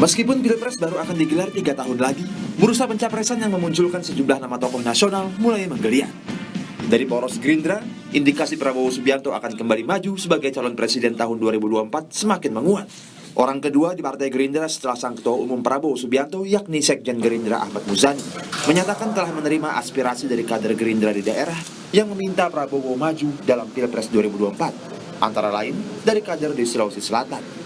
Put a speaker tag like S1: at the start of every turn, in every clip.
S1: Meskipun Pilpres baru akan digelar 3 tahun lagi, bursa pencapresan yang memunculkan sejumlah nama tokoh nasional mulai menggeliat. Dari poros Gerindra, indikasi Prabowo Subianto akan kembali maju sebagai calon presiden tahun 2024 semakin menguat. Orang kedua di Partai Gerindra setelah sang ketua umum Prabowo Subianto, yakni Sekjen Gerindra Ahmad Muzani, menyatakan telah menerima aspirasi dari kader Gerindra di daerah yang meminta Prabowo maju dalam Pilpres 2024, antara lain dari kader di Sulawesi Selatan.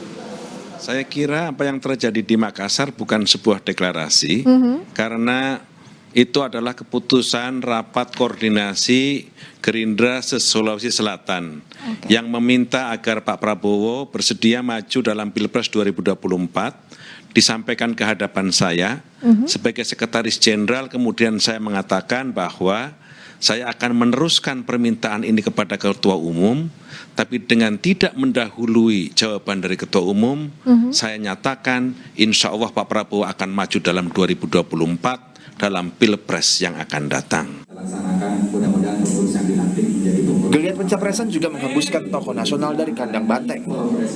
S2: Saya kira apa yang terjadi di Makassar bukan sebuah deklarasi, karena itu adalah keputusan rapat koordinasi Gerindra se-Sulawesi Selatan yang meminta agar Pak Prabowo bersedia maju dalam Pilpres 2024, disampaikan ke hadapan saya sebagai Sekretaris Jenderal. Kemudian saya mengatakan bahwa saya akan meneruskan permintaan ini kepada Ketua Umum, tapi dengan tidak mendahului jawaban dari Ketua Umum, saya nyatakan insya Allah Pak Prabowo akan maju dalam 2024 dalam Pilpres yang akan datang.
S1: Geliat pencapresan juga menghembuskan tokoh nasional dari kandang banteng.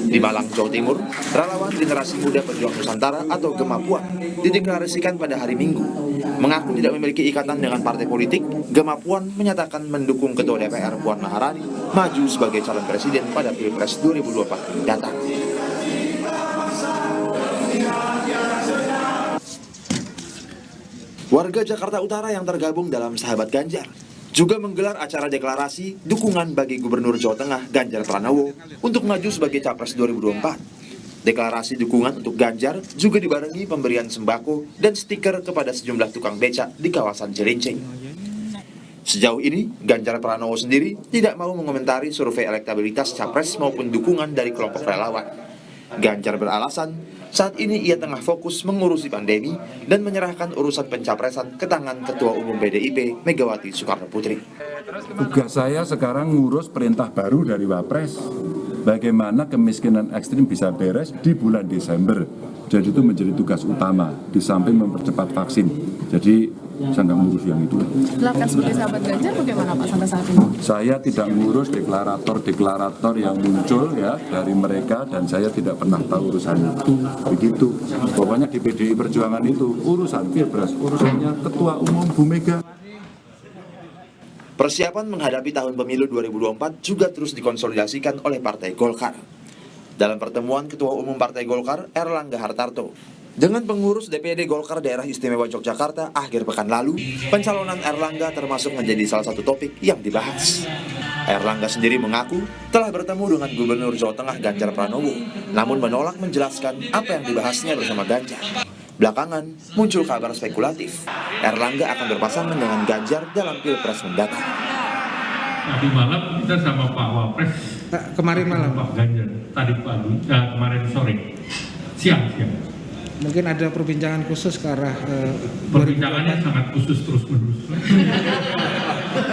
S1: Di Malang, Jawa Timur, relawan generasi muda Pejuang Nusantara atau Gema Puan dideklarasikan pada hari Minggu. Mengaku tidak memiliki ikatan dengan partai politik, Gema Puan menyatakan mendukung Ketua DPR Puan Maharani maju sebagai calon presiden pada Pilpres 2024 mendatang. Warga Jakarta Utara yang tergabung dalam Sahabat Ganjar juga menggelar acara deklarasi dukungan bagi Gubernur Jawa Tengah Ganjar Pranowo untuk maju sebagai Capres 2024. Deklarasi dukungan untuk Ganjar juga dibarengi pemberian sembako dan stiker kepada sejumlah tukang becak di kawasan Cilincing. Sejauh ini, Ganjar Pranowo sendiri tidak mau mengomentari survei elektabilitas Capres maupun dukungan dari kelompok relawan. Ganjar beralasan, saat ini ia tengah fokus mengurusi pandemi dan menyerahkan urusan pencapresan ke tangan Ketua Umum PDIP Megawati Soekarno Putri.
S3: Tugas saya sekarang ngurus perintah baru dari Wapres. Bagaimana kemiskinan ekstrim bisa beres di bulan Desember. Jadi itu menjadi tugas utama, di samping mempercepat vaksin. Jadi saya nggak ngurus yang itu.
S4: Dilakukan sebagai sahabat Ganjar bagaimana Pak sampai saat ini?
S3: Saya tidak ngurus deklarator yang muncul ya dari mereka, dan saya tidak pernah tahu urusan itu. Begitu. Pokoknya di PDI Perjuangan itu urusan Pilpres, urusannya Ketua Umum Bu Mega.
S1: Persiapan menghadapi tahun pemilu 2024 juga terus dikonsolidasikan oleh Partai Golkar. Dalam pertemuan Ketua Umum Partai Golkar, Erlangga Hartarto, dengan pengurus DPD Golkar Daerah Istimewa Yogyakarta akhir pekan lalu, pencalonan Erlangga termasuk menjadi salah satu topik yang dibahas. Erlangga sendiri mengaku telah bertemu dengan Gubernur Jawa Tengah Ganjar Pranowo, namun menolak menjelaskan apa yang dibahasnya bersama Ganjar. Belakangan muncul kabar spekulatif, Erlangga akan berpasangan dengan Ganjar dalam Pilpres mendatang.
S5: Tadi malam kita sama Pak Wapres.
S6: Kemarin malam
S5: Pak Ganjar. Tadi pagi, kemarin sore, siang.
S6: Mungkin ada perbincangan khusus ke arah
S5: perbincangannya sangat khusus terus-menerus.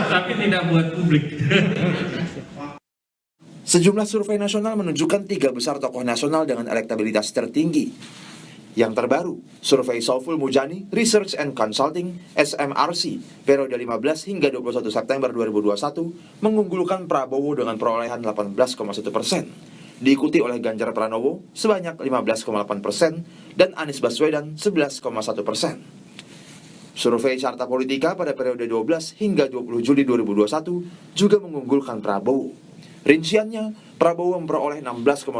S5: Tapi tidak buat publik.
S1: Sejumlah survei nasional menunjukkan 3 besar tokoh nasional dengan elektabilitas tertinggi. Yang terbaru, survei Sauful Mujani Research and Consulting SMRC periode 15 hingga 21 September 2021 mengunggulkan Prabowo dengan perolehan 18,1%, diikuti oleh Ganjar Pranowo sebanyak 15,8% dan Anies Baswedan 11,1%. Survei Carta Politika pada periode 12 hingga 20 Juli 2021 juga mengunggulkan Prabowo. Rinciannya, Prabowo memperoleh 16,2%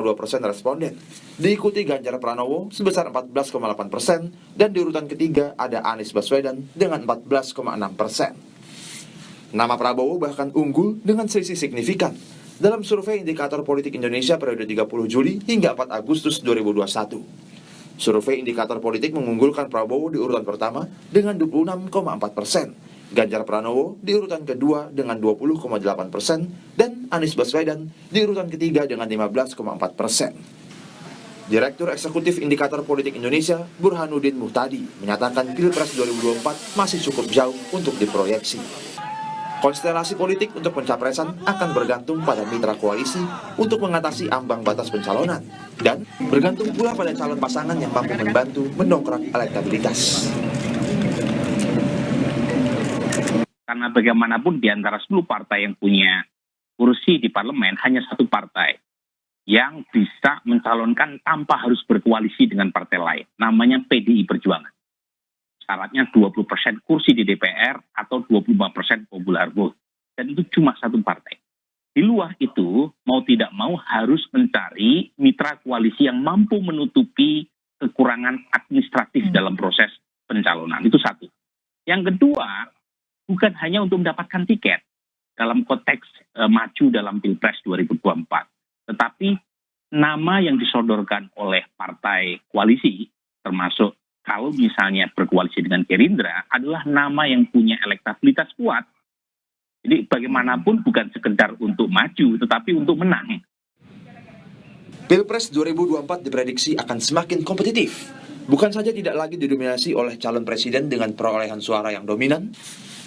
S1: responden, diikuti Ganjar Pranowo sebesar 14,8%, dan di urutan ketiga ada Anies Baswedan dengan 14,6%. Nama Prabowo bahkan unggul dengan selisih signifikan dalam survei Indikator Politik Indonesia periode 30 Juli hingga 4 Agustus 2021. Survei Indikator Politik mengunggulkan Prabowo di urutan pertama dengan 26,4%. Ganjar Pranowo di urutan kedua dengan 20,8% dan Anies Baswedan di urutan ketiga dengan 15,4%. Direktur Eksekutif Indikator Politik Indonesia, Burhanuddin Muhtadi, menyatakan Pilpres 2024 masih cukup jauh untuk diproyeksi. Konstelasi politik untuk pencapresan akan bergantung pada mitra koalisi untuk mengatasi ambang batas pencalonan, dan bergantung pula pada calon pasangan yang mampu membantu mendongkrak elektabilitas.
S7: Karena bagaimanapun di antara 10 partai yang punya kursi di parlemen, hanya satu partai yang bisa mencalonkan tanpa harus berkoalisi dengan partai lain. Namanya PDI Perjuangan. Syaratnya 20% kursi di DPR atau 25% popular vote. Dan itu cuma satu partai. Di luar itu, mau tidak mau harus mencari mitra koalisi yang mampu menutupi kekurangan administratif dalam proses pencalonan. Itu satu. Yang kedua, bukan hanya untuk mendapatkan tiket dalam konteks maju dalam Pilpres 2024. Tetapi nama yang disodorkan oleh partai koalisi, termasuk kalau misalnya berkoalisi dengan Gerindra, adalah nama yang punya elektabilitas kuat. Jadi bagaimanapun bukan sekedar untuk maju, tetapi untuk menang.
S1: Pilpres 2024 diprediksi akan semakin kompetitif. Bukan saja tidak lagi didominasi oleh calon presiden dengan perolehan suara yang dominan,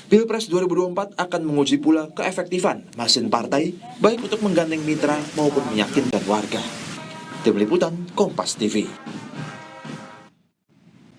S1: Pilpres 2024 akan menguji pula keefektifan mesin partai, baik untuk menggandeng mitra maupun meyakinkan warga. Tim Liputan, Kompas TV.